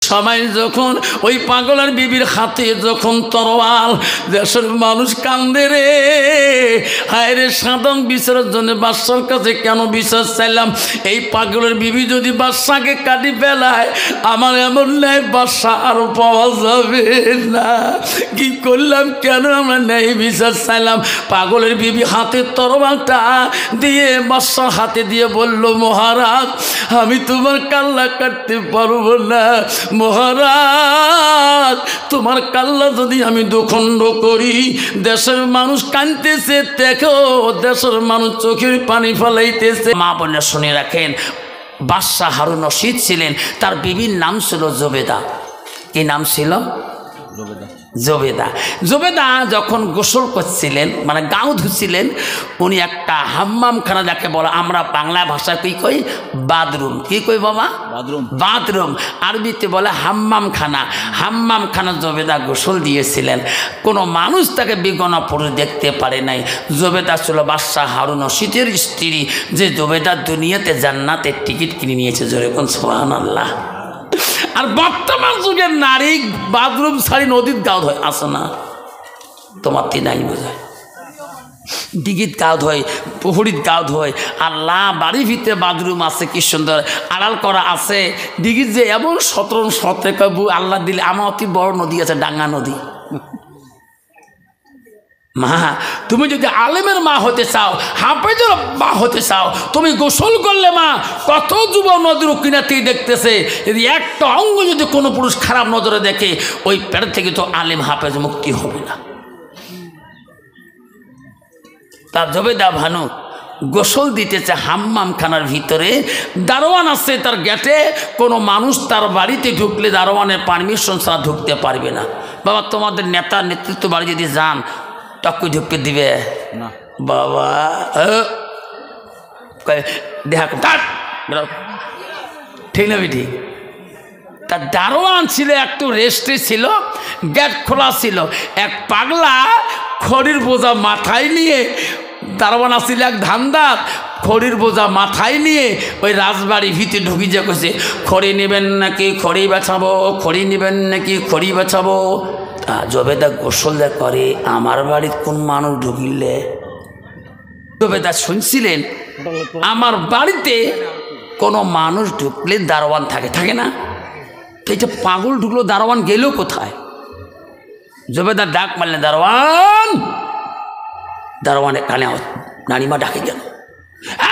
সময় যখন ওই পাগলের বিবির হাতে যখন তরোয়াল, দেশের মানুষ কান্দে রে, হায় রে সাধারণ বিচারের জন্য বাদশার কাছে কেন বিচার চাইলাম? এই পাগলের বিবি যদি বাদশাকে কাটি ফেলায়, আমার এমন ন্যায় বাদশা আরো পাওয়া যাবে না। কি করলাম, কেন আমরা ন্যায় বিচার চাইলাম? পাগলের বিবি হাতে তরোয়ালটা দিয়ে বাদশার হাতে দিয়ে বলল, মহারাজ আমি তোমার কাল্লা কাটতে পারবো না। মহারাজ তোমার কাল্লা যদি আমি দুখণ্ড করি, দেশের মানুষ কাঁদতেছে, দেখো দেশের মানুষ চোখের পানি ফেলাইতেছে। মা বোনেরা শুনে রাখেন, বাদশাহ হারুন রশিদ ছিলেন, তার বিবির নাম ছিল জবেদা। কি নাম ছিল? জবেদা। জবেদা যখন গোসল করছিলেন, মানে গাও ধুচ্ছিলেন, উনি একটা হাম্মামখানা, যাকে বলা আমরা বাংলা ভাষায় কি কই বাথরুম, কি কই বাবা? বাথরুম। বাথরুম আরবিতে বলে হাম্মামখানা। হাম্মামখানা জবেদা গোসল দিয়েছিলেন। কোনো মানুষ তাকে বিগনা পুরুষ দেখতে পারে নাই। জবেদা ছিল বাদশাহ হারুন রশিদের স্ত্রী, যে জবেদা দুনিয়াতে জান্নাতের টিকিট কিনে নিয়েছে। জোরে কোন সুবহানাল্লাহ। আর বর্তমান যুগের নারী বাথরুম ছাড়ি নদীর গাও ধোয়, আসে না? তোমার তিনাই বোঝায়, দিঘিত গাও ধোয়, পুকুরিত গাও ধোয়। আল্লাহ বাড়ির ভিতরে বাথরুম আছে, কি সুন্দর আড়াল করা আছে। দিঘিত যে এমন সতরণ সতে কবু আল্লাহ দিলে। আমার অতি বড় নদী আছে, ডাঙ্গা নদী। মা, তুমি যদি আলেমের মা হতে চাও, হাফেজের মা হতে চাও, তুমি গোসল করলে মা কত যুবক নদীর কিনাতেই দেখতেছে। যদি একটা অঙ্গ যদি কোনো পুরুষ খারাপ নজরে দেখে, ওই পেট থেকে তো আলেম হাফেজ মুক্তি হবে না। তার জবেদা ভানু গোসল দিতেছে হাম্মামখানার ভিতরে। দারোয়ান আছে তার গেটে, কোনো মানুষ তার বাড়িতে ঢুকলে দারোয়ানের পারমিশন ছাড়া ঢুকতে পারবে না। বাবা তোমাদের নেতা নেতৃত্ব বাড়ি যদি যান, টক্কু ঢুকতে দিবে না বাবা। দেখা ঠিক না বেটি? তার দারোয়ান ছিল, একটু রেস্টে ছিল, গেট খোলা ছিল। এক পাগলা খড়ির বোঝা মাথায় নিয়ে, দারোয়ান আসছিল এক ধান্দার, খড়ির বোঝা মাথায় নিয়ে ওই রাজবাড়ি ভিতরে ঢুকি যে কইছে, খড়ি নেবেন নাকি খড়ি বেছাবো, খড়ি নেবেন নাকি খড়ি বেছাবো। জবেদা গোসল করে, আমার বাড়ির কোন মানুষ ঢুকিলে? জবেদা শুনছিলেন আমার বাড়িতে কোনো মানুষ ঢুকলে দারোয়ান থাকে, থাকে না? তো এটা পাগল ঢুকলো, দারোয়ান গেল কোথায়? জবেদা ডাক মারলেন, দারোয়ান। দারোয়ানের কানে নানিমা ডাকে গেল,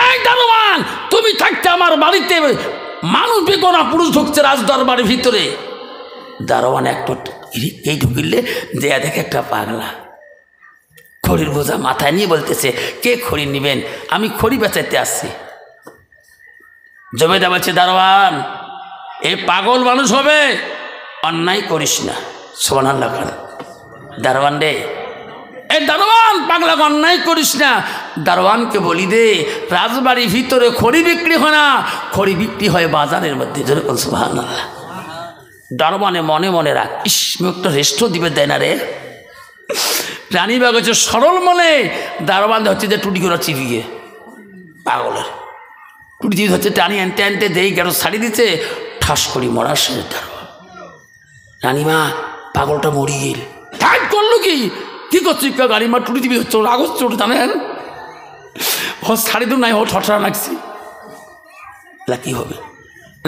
এই দারোয়ান তুমি থাকতে আমার বাড়িতে মানুষ বেগনা পুরুষ ঢুকছে রাজদরবারের ভিতরে। দারোয়ান একটু এই ঢুকিলে দেয়া দেখে একটা পাগলা খড়ির বোঝা মাথায় নিয়ে বলতেছে, কে খড়ি নেবেন? আমি খড়ি বেচাইতে আসছি। জবেদা বলছে, দারোয়ান এই পাগল মানুষ হবে, অন্যায় করিস না। সুবহানাল্লাহ। দারোয়ান রে, এই দারোয়ান পাগলা অন্যায় করিস না। দারোয়ানকে বলি দে, রাজবাড়ির ভিতরে খড়ি বিক্রি হয় না, খড়ি বিক্রি হয় বাজারের মধ্যে। যেরকম সুবহানাল্লাহ। দারোয়ানে মনে মনে রাখ, ইস একটা রেস্টও দিবে দেয় না রে। রানীবাগ হচ্ছে সরল মনে, দারোয়ান হচ্ছে যে টুটি করে চিবিয়ে পাগলের টুটি চিবি হচ্ছে টানি আনতে আনতে দেই গেল ছাড়ি দিচ্ছে, ঠাস করি মরার শেষ। দারোয়ান রানীমা পাগলটা মরি গেল। ঠাক করলো কি, কি করছি? গাড়িমা টুটি চিবি হচ্ছে, রাগজ চোট জানেন, ও ছাড়ি দু নাই, ও ঠঠা লাগছি, কি হবে?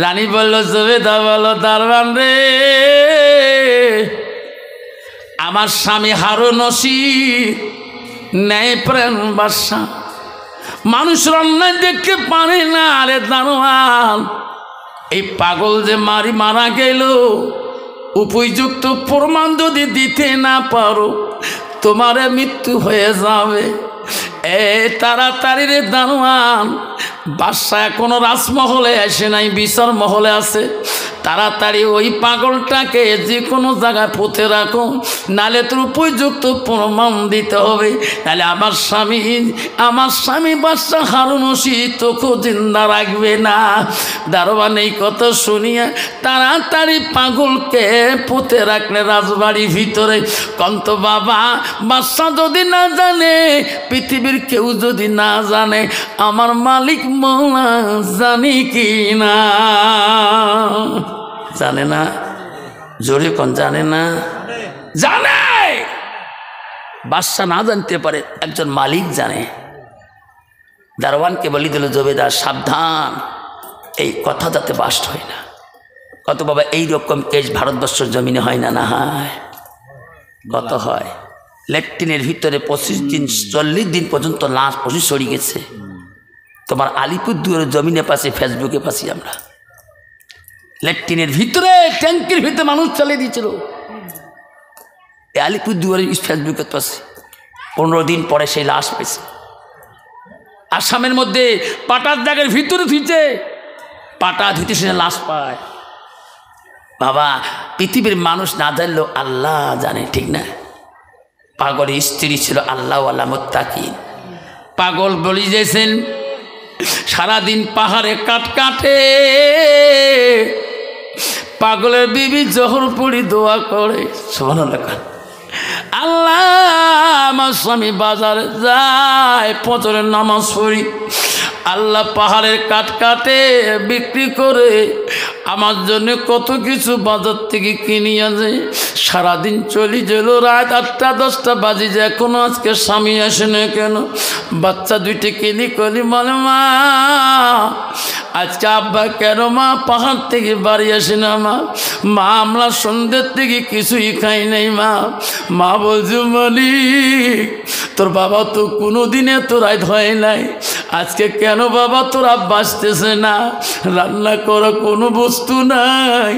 রানী বললো, জবেদা বলো, দারোয়ান রে আমার স্বামী হারুন রশিদ ন্যায় প্রেম বাদশা, মানুষের অন্যায় দেখতে পারে না রে দারোয়ান। এই পাগল যে মারা গেল, উপযুক্ত প্রমাণ যদি দিতে না পারো, তোমার মৃত্যু হয়ে যাবে। তাড়াতাড়ি রে দারোয়ান, বাদশা এখনো রাজমহলে আসে নাই, বিচার মহলে আছে। তাড়াতাড়ি ওই পাগলটাকে যে কোনো জায়গায় পুঁতে রাখো, নালে তোর উপযুক্ত প্রমাণ দিতে হবে, নাহলে আমার স্বামী বাদশা হারুন রশিদ তোকে জিন্দা রাখবে না। দারোয়ান এই কথা শুনিয়ে তাড়াতাড়ি পাগলকে পুঁতে রাখলে রাজবাড়ির ভিতরে। কন্ত বাবা, বাদশা যদি না জানে, পৃথিবীর কেউ যদি না জানে, আমার মালিক মৌলা জানি কি না? জানে না। জোরে কোন জানে না? জানে। বাদশা না জানতে পারে, একজন মালিক জানে। দারোয়ানকে বলি দিল, জবেদার সাবধান, এই কথা যাতে বাস্ট হয় না। কত বাবা এইরকম কেস ভারতবর্ষের জমিনে হয় না? না হয়। কত হয়? ল্যাট্রিনের ভিতরে 25 দিন 40 দিন পর্যন্ত লাশ পশু সরে গেছে। তোমার আলিপুরদুয়ারের জমিনে পাশে, ফেসবুকে পাশে আমরা ল্যাট্রিনের ভিতরে ট্যাঙ্কির ভিতরে মানুষ চালিয়ে দিয়েছিল। আলিপুরদুয়ারের ফেসবুকের পাশে 15 দিন পরে সেই লাশ পেয়েছে। আসামের মধ্যে পাটার দাগের ভিতরে ধুইছে, পাটা ধুইতে সে লাশ পায়। বাবা পৃথিবীর মানুষ না জানলেও আল্লাহ জানে, ঠিক না? পাগলের স্ত্রী ছিল আল্লাহ ওয়ালা মুত্তাকিন। পাগল বলি যেছেন সারাদিন পাহাড়ে কাঠ কাটে, পাগলের বিবি জহর পড়ি দোয়া করে, সুবহানাল্লাহ। আল্লাহ আমার স্বামী বাজারে যায়, ফজরের নামাজ পড়ি, আল্লাহ পাহাড়ের কাঠ কাটে বিক্রি করে আমার জন্য কত কিছু বাজার থেকে কিনে আনে। সারাদিন চলি গেল, রাত 8টা 10টা বাজে যায়, এখনো আজকে স্বামী আসে না কেন? বাচ্চা দুইটা কিনি করি, বলে মা আজকে আব্বা কেন মা পাহাড় থেকে বাড়ি আসে না? মা আমরা সন্ধ্যের থেকে কিছুই খাই নাই মা। মা বলছে মালিক তোর বাবা তো কোনো দিনে তো রাত হয় নাই, আজকে কেন বাবা তোর আব্বা আসতেছে না? রান্না করা কোনো বস্তু নাই।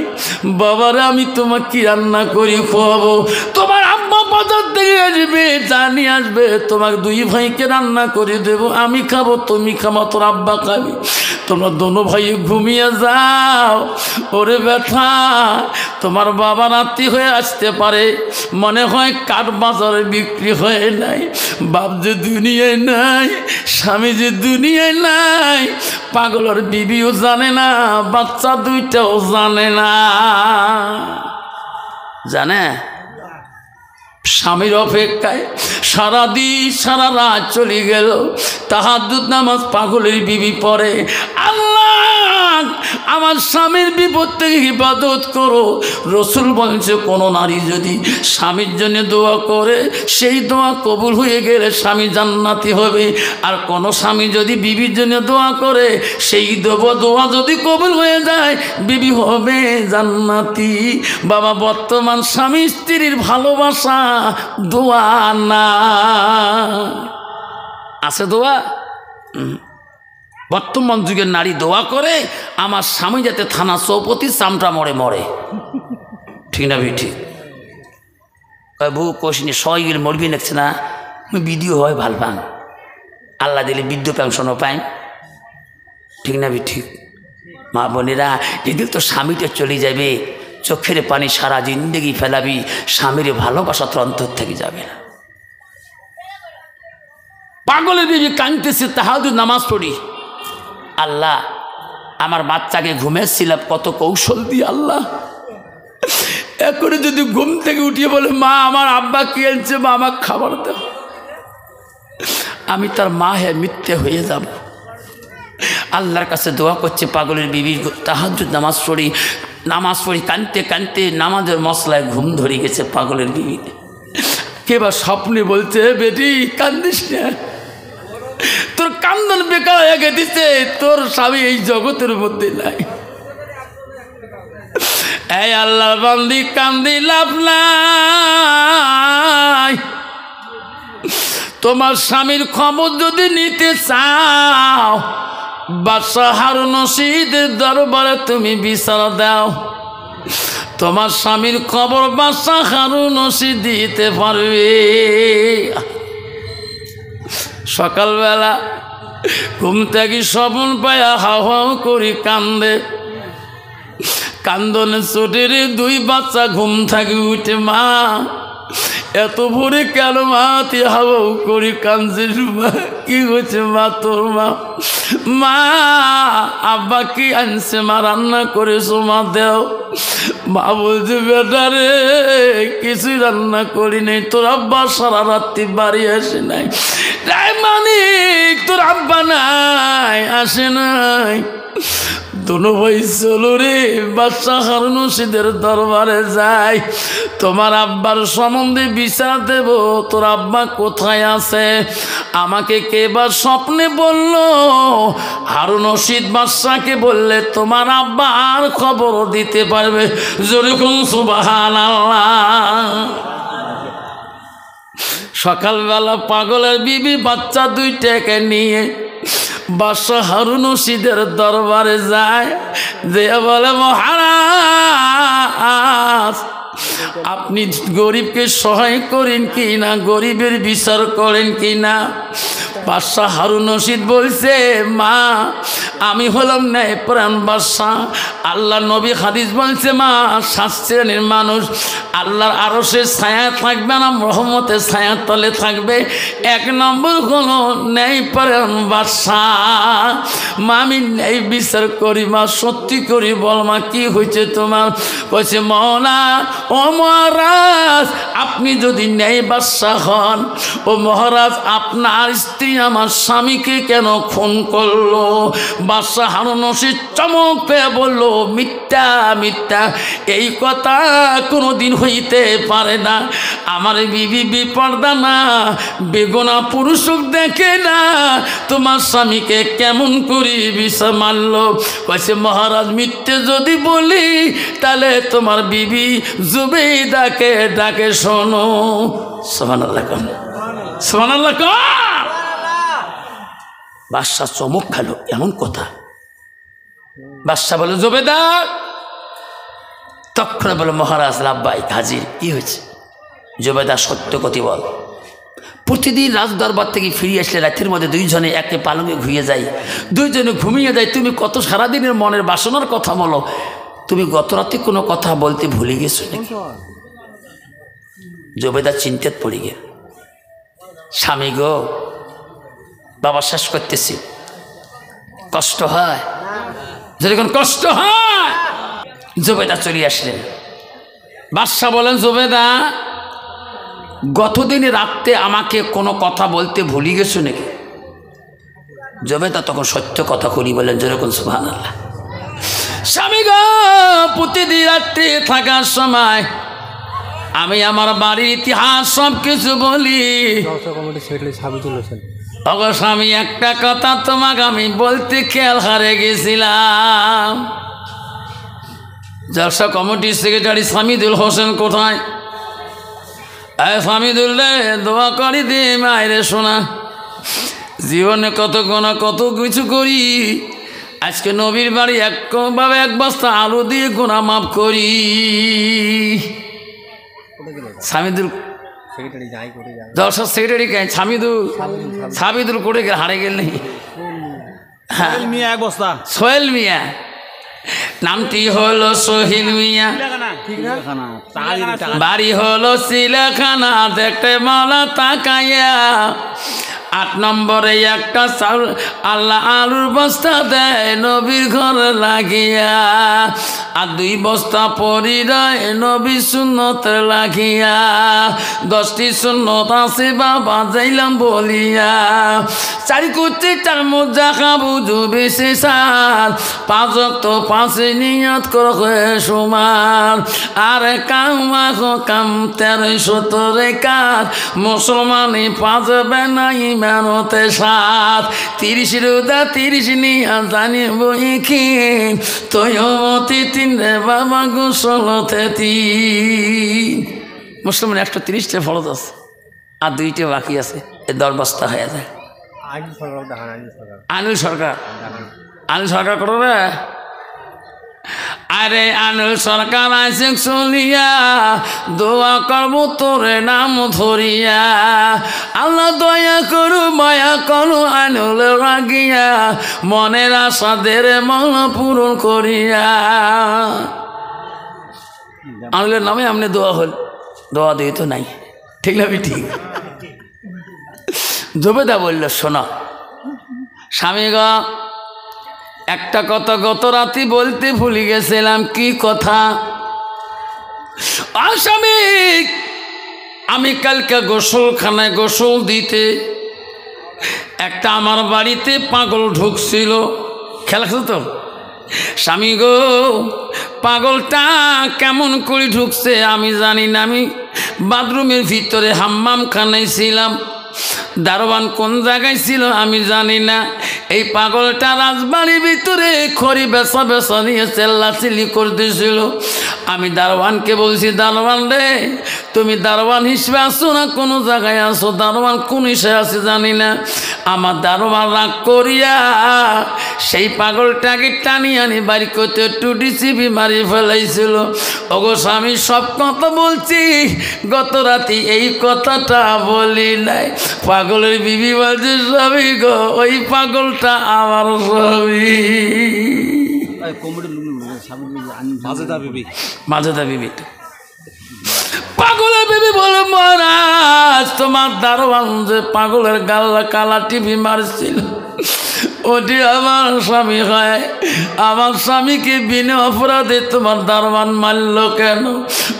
বাবারে আমি তোমাকে কি রান্না করি খাওয়াবো? তোমার আব্বা বাজার থেকে আসবে, জানি আসবে, তোমার 2 ভাইকে রান্না করে দেবো, আমি খাবো, তুমি খাবো, তোর আব্বা খাবি। তোমরা দোনো ভাই ঘুমিয়ে যাও। ওরে ব্যথা, তোমার বাবা রাত্রি হয়ে আসতে পারে, মনে হয় কাঠ বাজারে বিক্রি হয়ে নাই, বাপ যে দুনিয়ায় নাই, স্বামী যে দুনিয়ায় নাই, পাগলের বিবিও জানে না, বাচ্চা দুইটাও জানে না। জানে স্বামীর অপেক্ষায় সারাদিন সারা রাত চলে গেল, তাহাজ্জুদ নামাজ পাগলের বিবি পড়ে, আল্লাহ আমার স্বামীর বিপদ থেকে হিফাজত করো। রসুল বলছে কোনো নারী যদি স্বামীর জন্য দোয়া করে, সেই দোয়া কবুল হয়ে গেলে স্বামী জান্নাতি হবে। আর কোনো স্বামী যদি বিবির জন্য দোয়া করে, সেই দোয়া যদি কবুল হয়ে যায়, বিবি হবে জান্নাতি। বাবা বর্তমান স্বামী স্ত্রীর ভালোবাসা দোয়া না, আছে দোয়া? বর্তমান যুগের নারী দোয়া করে আমার স্বামী যাতে থানা চৌপতি চামটা মরে মরে, ঠিক না ভাই? ঠিক বউ কোশিনি সইগিল মরবি দেখছে না, ভিডিও হয় ভাল পান, আল্লাহ দিলে বৃদ্ধ পেনশনও পায়, ঠিক না ভাই? ঠিক মা বোনেরা, যেদিন তো স্বামীটা চলে যাবে, চোখের পানি সারা জিন্দেগি ফেলাবি, স্বামীর ভালোবাসা তোর অন্তর থেকে যাবে না। পাগলের বিবি কাঁদতেছে, তাহাজ্জুদ নামাজ পড়ি, আল্লাহ আমার বাচ্চাকে ঘুমেছিলাম কত কৌশল দিয়ে, আল্লাহ এখন যদি ঘুম থেকে উঠিয়ে বলে মা আমার আব্বা কি আনছে, মা আমার খাবার দাও, আমি তার মা হে মিথ্যে হয়ে যাব। আল্লাহর কাছে দোয়া করছে পাগলের বিবি, তাহাজ্জুদ নামাজ পড়ি কাঁদতে কাঁদতে নামাজের মশলায় ঘুম ধরে গেছে পাগলের বিবি। কেবা স্বপ্নে বলছে, বেটি কান্দিস না, তোর কান্দন বেকার হয়ে গেছে, তোর স্বামী এই জগতের মধ্যে নাই। এই আল্লাহর বান্দি কান্দি লাভ নাই, তোমার স্বামীর খবর যদি নিতে চাও, বাদশাহ হারুন রশিদের দরবারে তুমি বিচার দাও, তোমার স্বামীর খবর বাদশাহ হারুন রশিদ দিতে পারবে। সকালবেলা ঘুম থেকে স্বপ্ন পায়া হাও হাও করি কান্দে, কান্দনে চোটের 2 বাচ্চা ঘুম থাকি উঠে, মা এত ভোরে কেন মা তুই হাওয়াও করি কাঁদছিস? মা কি হয়েছে মা তোর? মা আব্বা কি আনছে, মা রান্না করেছো, মা দেও। মা বলছে বেটা রে কিছুই রান্না করি নাই, তোর আব্বা সারা রাত্রি বাড়ি আসে নাই। মানিক তোর আব্বা নাই, আসে নাই, দুনো ভাই চলো রে বাদশাহ হারুন রশিদের দরবারে যাই, তোমার আব্বার সম্বন্ধে বিচার দেব, তোর আব্বা কোথায় আছে। আমাকে কে বা স্বপ্নে বলল, হারুন রশিদ বাদশাহকে বললে তোমার আব্বা আর খবর দিতে পারবে। যেরকম সুবহানাল্লাহ। সকালবেলা পাগলের বিবি বাচ্চা দুইটাকে নিয়ে বাদশাহ হারুন রশিদের দরবারে যায়, যে বলে মহারাজ আপনি গরিবকে সহায় করেন কি না, গরিবের বিচার করেন কি না। বাদশাহ হারুন রশিদ বলছে, মা আমি হলাম ন্যায়পরায়ণ বাদশাহ। আল্লাহ নবী হাদিস বলছে, মা 7 শ্রেণীর মানুষ আল্লাহর আরশের ছায়া থাকবে না, রহমতের ছায়ার তলে থাকবে। 1 নম্বর হলো ন্যায়পরায়ণ বাদশাহ। মা আমি ন্যায় বিচার করি, মা সত্যি করি, বল মা কি হয়েছে তোমার। কইছে মওলা ও মহারাজ আপনি যদি ন্যায় বাদশাহ হন, ও মহারাজ আপনার স্ত্রী আমার স্বামীকে কেন খুন করলো। বাদশাহ হারুন রশিদ চমক পেয়ে বলল, মিথ্যা মিথ্যা, এই কথা কোনোদিন হইতে পারে না। আমার বিবি বিপর্দা না, বেগুনা পুরুষক দেখে না, তোমার স্বামীকে কেমন করি বিষা মারল। কইছে মহারাজ মিথ্যে যদি বলি তাহলে তোমার বিবি জুবেইদাকে ডাকে শোনো। সুবহানাল্লাহ কোন, সুবহানাল্লাহ কোন। বাদশাহ চমক খেলো, এমন কথা। বাদশাহ বলে জুবেদা, তখন বলে মহারাজ লাব্বাইক হাজির, কি হয়েছে। জুবেদা সত্য কথা বল, প্রতিদিন রাজ দরবার থেকে ফিরে আসলে রাতের মধ্যে 2 জনে একে পালঙ্গে ঘুমিয়ে যায়, 2 জনে ঘুমিয়ে যায়। তুমি কত সারাদিনের মনের বাসনার কথা বলো, তুমি গত রাতে কোনো কথা বলতে ভুলে গেছো নাকি। জুবেদা চিন্তাত পড়ে গে, স্বামী গো বাবা শেষ করতেছি, কষ্ট হয়, যেরকম কষ্ট হয়। জুবেদা চলে আসলেন। বাদশাহ বলেন, জুবেদা গতদিনে রাত্রে আমাকে কোনো কথা বলতে ভুলে গেছো নাকি। জুবেদা তখন সত্য কথা করি বলেন, যেরকম সুবহানাল্লাহ। স্বামী গো প্রতিদিন রাত্রে থাকার সময় আমি আমার বাড়ির ইতিহাস সব কিছু বলি। তখন স্বামী একটা কথা তোমাকে আমি বলতে খেয়াল হারে গেছিলাম। জলসা কমিটির সেক্রেটারি সামিদুল হোসেন কোথায়। সামিদুল রে দোয়া করি দে মায়েরে শোনা, জীবনে কত গোনা কত কিছু করি, আজকে নবীর বাড়ি একভাবে 1 বস্তা আলু দিয়ে গোনা মাফ করি। সামিদুল জলসা সেক্রেটারি কে সামিদুল করে গেলে হারে গেল নাকি। হ্যাঁ সোহেল মিয়া, নামটি হলো সোহেল মিয়া, বাড়ি হলো সিলেখানা, দেখতে মালা তাকাইয়া 8 নম্বরে একটা চাউল আল্লাহ আলুর বস্তা দেয় নবীর ঘর লাগিয়া, আর 2 বস্তা পরিরায় নবী সুন্নত লাগিয়া। 10টি সুন্নত আছে বাবা যাইলাম বলিয়া, 4 কোটি 4 মোজা খাবু জুবি শেষার, 5 ওয়াক্ত 5 নিয়ত করে সমান, আর কামা কাম 13 কাজ মুসলমানি 5 বেনাই মেহনতে 7, 30 রোজা 30 নিয়া জানিব ইখিন, তৈমতি 3 রে বাবা গোসলতে 3। মুসলমান 130টা ফরজ আছে আর 2টা বাকি আছে, এ 10 বস্তা হয়ে যায়। আনিল সরকার করবে। আরে আনিল সরকার আছে চলিয়া, দোয়া করবো তোরে নাম ধরিয়া, আল্লাহ দয়া করু মায়া করু আনিল রাগিয়া, মনের আশাদের মন পূরণ করিয়া। আনিলের নামে আমনে দোয়া হল, দোয়া দিয়ে তো নাই, ঠিক না? ঠিক। জুবেদা বলল, শোনো স্বামী গো একটা কথা গত রাতে বলতে ভুলে গেছিলাম। কি কথা? স্বামী আমি কালকে গোসলখানায় গোসল দিতে একটা আমার বাড়িতে পাগল ঢুকছিল, খেলা খেলতো তো, স্বামী গো, পাগলটা কেমন করে ঢুকছে আমি জানি না। আমি বাথরুমের ভিতরে হাম্মাম খানায় ছিলাম, দারোয়ান কোন জায়গায় ছিল আমি জানি না। এই পাগলটা রাজবাড়ির ভিতরে খড়ি বেচা বেচা নিয়ে চেল্লাচিল্লি করতেছিল। আমি দারোয়ানকে বলছি, দারোয়ান রে, তুমি দারোয়ান হিসেবে আসো না কোনো জায়গায় আসো? দারোয়ান কোন হিসেবে আছে জানি না। আমার দারোয়ান রাগ করিয়া সেই পাগলটাকে টানি আনি বাড়ি করতে টুটি চিপি মারি ফেলাইছিল। ওগো স্বামী, সব কথা বলছি, গত রাতে এই কথাটা বলি নাই। পাগলের বিবি বলছে, স্বামী গো, ওই পাগলটা আমার স্বামী। মাজেদা বিবি। পাগলের বিবি বলে, মহারাজ, তোমার দারোয়ান যে পাগলের গাল্লা কালা টিভি মারছিল, ওটি আমার স্বামী হয়। আমার স্বামীকে বিনা অপরাধে তোমার দারোয়ান মারল কেন?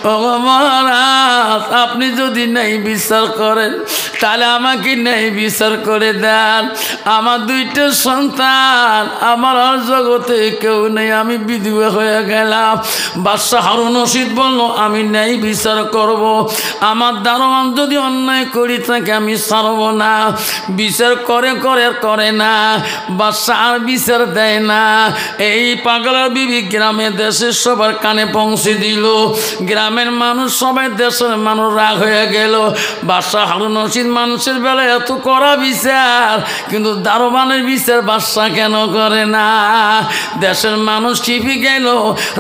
ও মহারাজ, আপনি যদি নেই বিচার করেন তাহলে আমাকে নেই বিচার করে দেন। আমার দুইটা সন্তান, আমার আর জগতে কেউ নেই, আমি বিধবা হয়ে গেলাম। বাদশাহ হারুন রশিদ বলল, আমি নেই বিচার করব। আমার দারোয়ান যদি অন্যায় করি থাকে আমি ছাড়ব না। বিচার করে করে না, বাদশাহ আর বিচার দেয় না। এই পাগলার বিবি গ্রামে দেশের সবার কানে পৌঁছে দিল। গ্রামের মানুষ সবাই, দেশের মানুষ রাগ হয়ে গেল। বাদশাহ হারুন রশিদ মানুষের বেলায় এত করা বিচার, কিন্তু দারোয়ানের বিচার বাদশাহ কেন করে না? দেশের মানুষ টিপি গেল,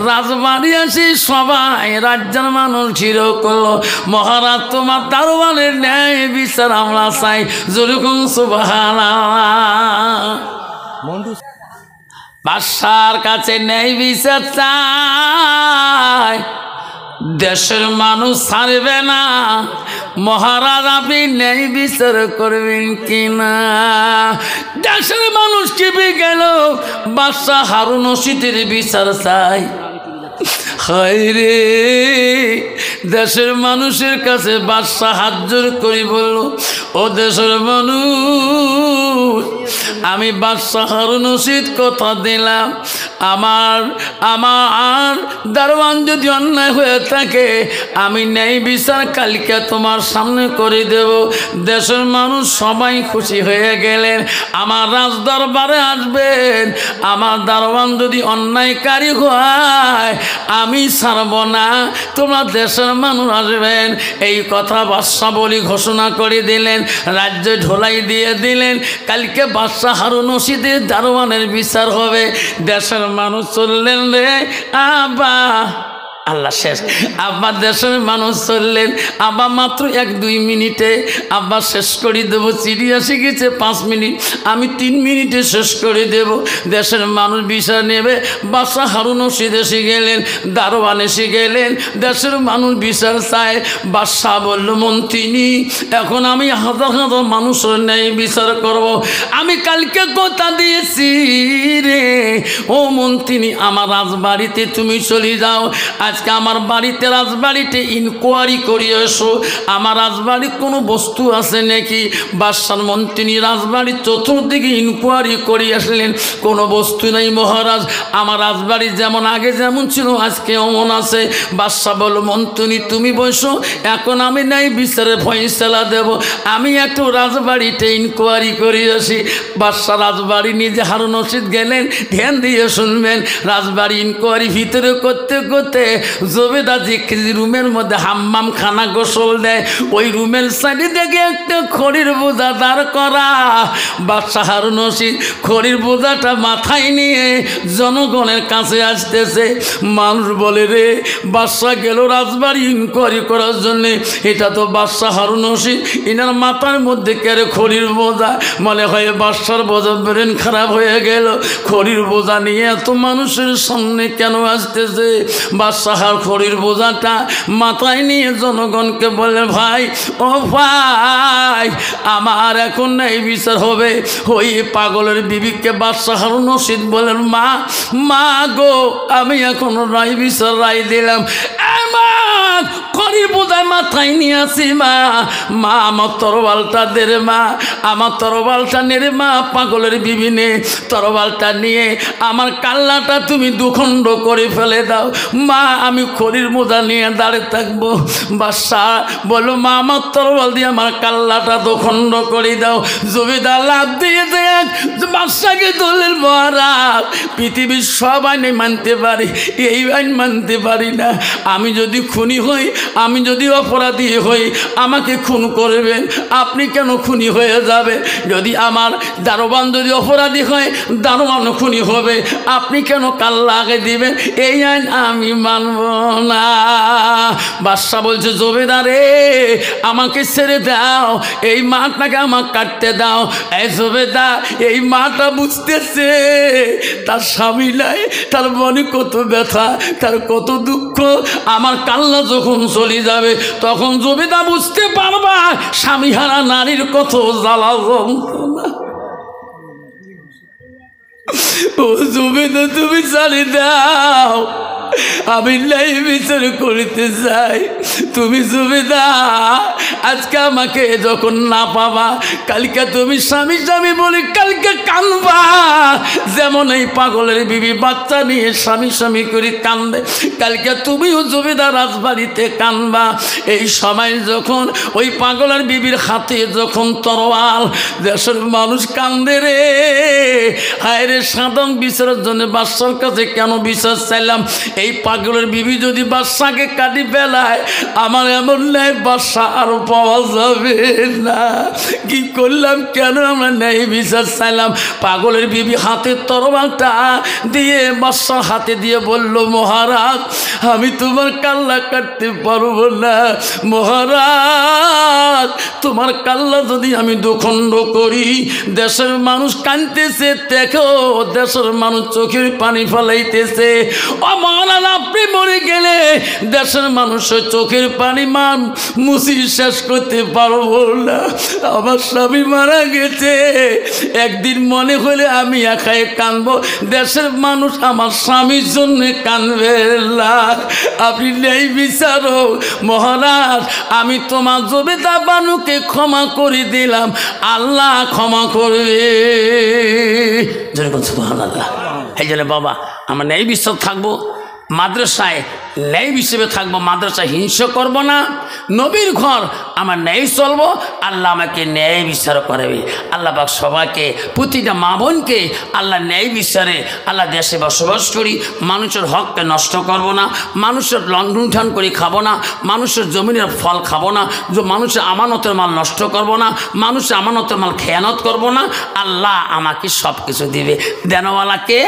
রাজবাড়ি আসি সবাই রাজ্যের মানুষ ছিল করলো, মহারাজ তোমার দারোয়ানের ন্যায় বিচার আমরা চাই। যেরকম সুবহানাল্লাহ। বাদশার কাছে ন্যায় বিচার চাই, দেশের মানুষ ছাড়বে না। মহারাজ আপনি ন্যায় বিচার করবেন কিনা? দেশের মানুষ চেপে গেল, বাদশাহ হারুন রশিদের বিচার চাই। হায় রে, দেশের মানুষের কাছে বাদশাহ হাত জোর করে বলল, ও দেশের মানুষ, আমি বাদশাহ হারুন রশিদ কথা দিলাম, আমার দারোয়ান যদি অন্যায় হয়ে থাকে আমি ন্যায় বিচার কালকে তোমার সামনে করে দেব। দেশের মানুষ সবাই খুশি হয়ে গেলেন। আমার রাজ দরবারে আসবেন, আমার দারোয়ান যদি অন্যায়কারী হয় আমি ছাড়ব না, তোমরা দেশের মানুষ আসবেন। এই কথা বাদশাহ বলি ঘোষণা করে দিলেন, রাজ্যে ঢোলাই দিয়ে দিলেন। কালকে বাদশাহ হারুন রশিদের দারোয়ানের বিচার হবে। দেশের মানুষ চললেন রে আবা, আল্লাহ শেষ। আব্বা দেশের মানুষ চললেন, আব্বা মাত্র 1-2 মিনিটে আব্বা শেষ করে দেবো। চিড়ি এসে গেছে 5 মিনিট, আমি 3 মিনিটে শেষ করে দেব। দেশের মানুষ বিচার নেবে। বাদশাহ হারুন রশিদ এসে গেলেন, দারোয়ান এসে গেলেন, দেশের মানুষ বিচার চায়। বাদশাহ বলল, মন্ত্রী, এখন আমি হাজার হাজার মানুষের ন্যায় বিচার করব। আমি কালকে কথা দিয়েছি রে, ও মন্ত্রী, আমার রাজবাড়িতে তুমি চলে যাও। আজকে আমার বাড়িতে রাজবাড়িতে ইনকোয়ারি করিয়ে এসো, আমার রাজবাড়ির কোনো বস্তু আছে নাকি। বাদশাহ মন্ত্রী রাজবাড়ির চতুর্দিকে ইনকোয়ারি করিয়ে আসলেন, কোনো বস্তু নেই মহারাজ। আমার রাজবাড়ি যেমন আগে যেমন ছিল আজকে অমন আছে। বাদশাহ বলল, মন্ত্রী তুমি বসো, এখন আমি নাই বিচারে ফয়সালা দেব। আমি একটু রাজবাড়িতে ইনকোয়ারি করিয়ে আসি। বাদশাহ রাজবাড়ি নিজে হারুন রশিদ গেলেন, ধ্যান দিয়ে শুনবেন। রাজবাড়ি ইনকোয়ারি ভিতরে করতে করতে জবেদা যে রুমের মধ্যে হাম্মাম খানা গোসল দেয়, ওই রুমের সাইডে দেখে একটা খড়ির বোঝা দাঁড় করা। বাদশাহ হারুন রশিদ খড়ির বোঝাটা মাথায় নিয়ে জনগণের কাছে আসতেছে। মানুষ বলে, রে বাদশাহ গেল রাজবাড়ি ইনকোয়ারি করার জন্যে, এটা তো বাদশাহ হারুন রশিদ, এনার মাথার মধ্যে কেড়ে খড়ির বোঝা। মনে হয় বাদশার বোঝা ব্রেন খারাপ হয়ে গেল, খড়ির বোঝা নিয়ে এত মানুষের সামনে কেন আসতেছে? বাদশাহ খড়ির বোঝাটা মাথায় নিয়ে জনগণকে বলে, ভাই ও ভাই, আমার এখন নেই বিচার হবে। ওই পাগলের বিবিকে বাদশাহ হারুন রশিদ বলেন, মা গো, আমি এখন রায় বিচার রায় দিলাম। খড়ির বোঝায় মাথায় নিয়ে আসি মা, মা আমার তরবালটা দে রে মা, আমার তরবালটা নে রে মা। পাগলের বিবি নে তরবালটা নিয়ে আমার কাল্লাটা তুমি দুখণ্ড করে ফেলে দাও মা, আমি খড়ির মোজা নিয়ে দাঁড়িয়ে থাকবো। বাদশাহ বলো মা আমার তরবাল দিয়ে আমার কাল্লাটা দুখণ্ড করে দাও। জমিদার লাভ দিয়ে দেখ বাদশাকে দলের মহারাজ, পৃথিবীর সব আইনে মানতে পারি, এই আইন মানতে পারি না। আমি যদি খুনি হই, আমি যদি অপরাধী হই, আমাকে খুন করবেন, আপনি কেন খুনি হয়ে যাবে? যদি আমার দারোয়ান যদি অপরাধী হয়, দারোয়ান খুনি হবে, আপনি কেন কাল্লা আগে দিবেন? এই আইন আমি মানব না। বাদশা বলছে জমিদারে আমাকে ছেড়ে দাও, এই মাটাকে আমাকে কাটতে দাও। এই জমিদার এই মাটা বুঝতেছে তার স্বামী নাই, তার মনে কত ব্যথা, তার কত দুঃখ। আমার কাল্লা যখন চলে যাবে তখন জমিদার বুঝতে পারবা স্বামীহারা নারীর কত জ্বালা যন্ত্রণা। ও জমিদার তুমি ছাড়ি দাও, আমি নাই বিচার করিতে চাই। তুমি জমিদার আজকে আমাকে যখন না পাবা, কালকে তুমি স্বামী স্বামী বলি কালকে কানবা। যেমন এই পাগলের বিবি বাচ্চা নিয়ে স্বামী স্বামী করে কান্দে, কালকে তুমিও জমিদার রাজবাড়িতে কানবা। এই সময় যখন ওই পাগলের বিবির হাতে যখন তরোয়াল, দেশের মানুষ কান্দে রে। হায় রে সাধারণ বিচারের জন্য বাদশার কাছে কেন বিচার চাইলাম? এই পাগলের বিবি যদি বাদশাকে কাটি ফেলায়, আমার এমন ন্যায় বাদশা আরো পাওয়া যাবে না। কি করলাম, কেন আমরা ন্যায় বিচার চাইলাম? পাগলের বিবি হাতের তরবালটা দিয়ে বাদশার হাতে দিয়ে বলল মহারাজ আমি তোমার কাল্লা কাটতে পারবো না। মহারাজ তোমার কাল্লা যদি আমি দুখণ্ড করি, দেশের মানুষ কাঁদতেছে, দেখো দেশের মানুষ চোখের পানি ফেলাইতেছে। ও মহারাজ আপনি মরে গেলে দেশের মানুষের চোখের পানি মুছি শেষ করতে পারবো না। আমার স্বামী মারা গেছে, একদিন মনে হলে আমি একাই কাঁদবো, দেশের মানুষ আমার স্বামীর জন্য কাঁদবে না। আপনি নেই বিচারক মহারাজ, আমি তোমার জমিদার বানুকে ক্ষমা করে দিলাম, আল্লাহ ক্ষমা করবে। যেরকম সুবহানাল্লাহ। এই জন্য বাবা আমরা ন্যায় বিচার থাকবো, মাদ্রাসায় ন্যায় হিসেবে থাকবো, মাদ্রাসায় হিংসা করব না, নবীর ঘর আমার ন্যায় চলবো, আল্লাহ আমাকে ন্যায় বিচার করবে। আল্লাহ পাক সবাইকে, প্রতিটা মা বোনকে আল্লাহ ন্যায় বিচারে আল্লাহ দেশে বসবাস করি, মানুষের হককে নষ্ট করব না, মানুষের লণ্ঠন করে খাবো না, মানুষের জমিনের ফল খাবো না, মানুষের আমানতের মাল নষ্ট করব না, মানুষের আমানতের মাল খেয়ানত করব না। আল্লাহ আমাকে সব কিছু দিবে, দেনওয়ালাকে